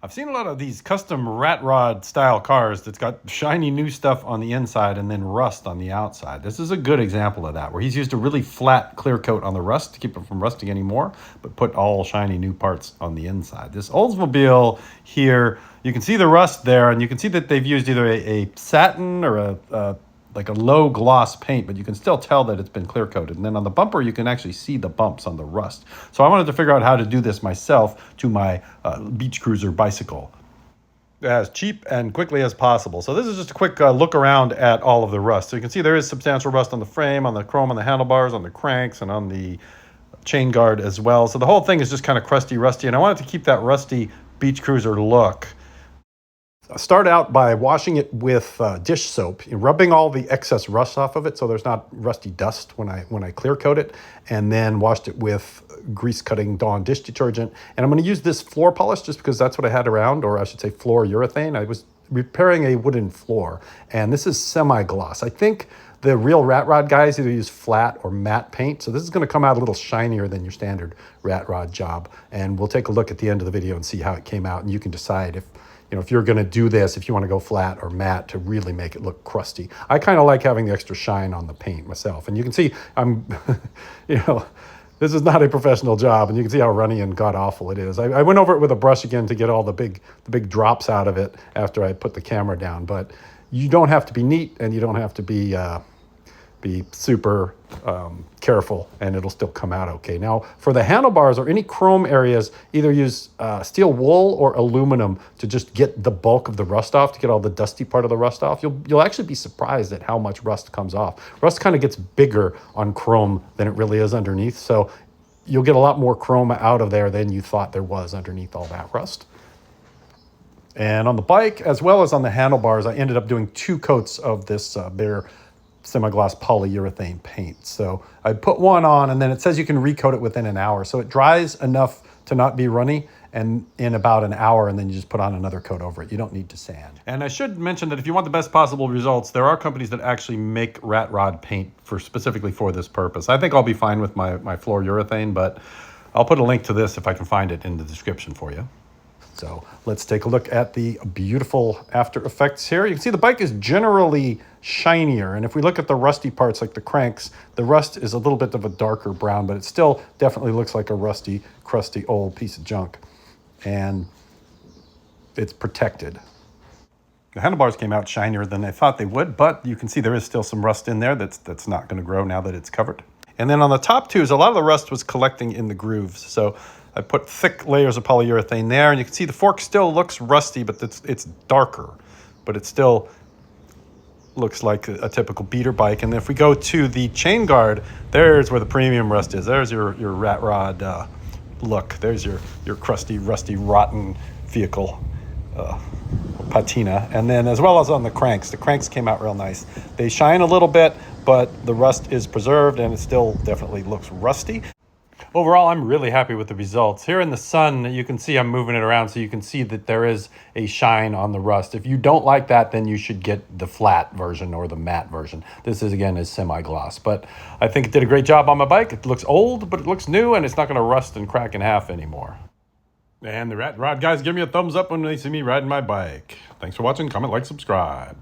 I've seen a lot of these custom rat rod style cars that's got shiny new stuff on the inside and then rust on the outside. This is a good example of that, where he's used a really flat clear coat on the rust to keep it from rusting anymore, but put all shiny new parts on the inside. This Oldsmobile here, you can see the rust there, and you can see that they've used either a satin or like a low gloss paint, but you can still tell that it's been clear coated. And then on the bumper, you can actually see the bumps on the rust. So I wanted to figure out how to do this myself to my beach cruiser bicycle as cheap and quickly as possible. So this is just a quick look around at all of the rust. So you can see there is substantial rust on the frame, on the chrome, on the handlebars, on the cranks, and on the chain guard as well. So the whole thing is just kind of crusty, rusty, and I wanted to keep that rusty beach cruiser look. Start out by washing it with dish soap, rubbing all the excess rust off of it so there's not rusty dust when I clear coat it, and then washed it with grease cutting Dawn dish detergent. And I'm going to use this floor polish just because that's what I had around, or I should say floor urethane. I was repairing a wooden floor, and this is semi-gloss. I think the real rat rod guys either use flat or matte paint, so this is going to come out a little shinier than your standard rat rod job. And we'll take a look at the end of the video and see how it came out, and you can decide if you're going to do this, if you want to go flat or matte to really make it look crusty. I kind of like having the extra shine on the paint myself. And you can see I'm, this is not a professional job, and you can see how runny and god-awful it is. I went over it with a brush again to get all the big drops out of it after I put the camera down. But you don't have to be neat, and you don't have to be super careful, and it'll still come out okay. Now, for the handlebars or any chrome areas, either use steel wool or aluminum to just get the bulk of the rust off, to get all the dusty part of the rust off. You'll actually be surprised at how much rust comes off. Rust kind of gets bigger on chrome than it really is underneath, so you'll get a lot more chrome out of there than you thought there was underneath all that rust. And on the bike, as well as on the handlebars, I ended up doing 2 coats of this bare semi-gloss polyurethane paint. So I put one on, and then it says you can recoat it within an hour. So it dries enough to not be runny, and in about an hour, and then you just put on another coat over it. You don't need to sand. And I should mention that if you want the best possible results, there are companies that actually make rat rod paint specifically for this purpose. I think I'll be fine with my floor urethane, but I'll put a link to this if I can find it in the description for you. So let's take a look at the beautiful after effects here. You can see the bike is generally shinier. And if we look at the rusty parts like the cranks, the rust is a little bit of a darker brown, but it still definitely looks like a rusty, crusty old piece of junk. And it's protected. The handlebars came out shinier than I thought they would, but you can see there is still some rust in there that's not going to grow now that it's covered. And then on the top tubes, a lot of the rust was collecting in the grooves. So I put thick layers of polyurethane there, and you can see the fork still looks rusty, but it's darker. But it still looks like a typical beater bike. And if we go to the chain guard, there's where the premium rust is. There's your rat rod look. There's your crusty, rusty, rotten vehicle patina. And then as well as on the cranks came out real nice. They shine a little bit, but the rust is preserved, and it still definitely looks rusty. Overall, I'm really happy with the results. Here in the sun, you can see I'm moving it around, so you can see that there is a shine on the rust. If you don't like that, then you should get the flat version or the matte version. This is, again, is semi-gloss. But I think it did a great job on my bike. It looks old, but it looks new, and it's not going to rust and crack in half anymore. And the Rat Rod guys, give me a thumbs up when they see me riding my bike. Thanks for watching. Comment, like, subscribe.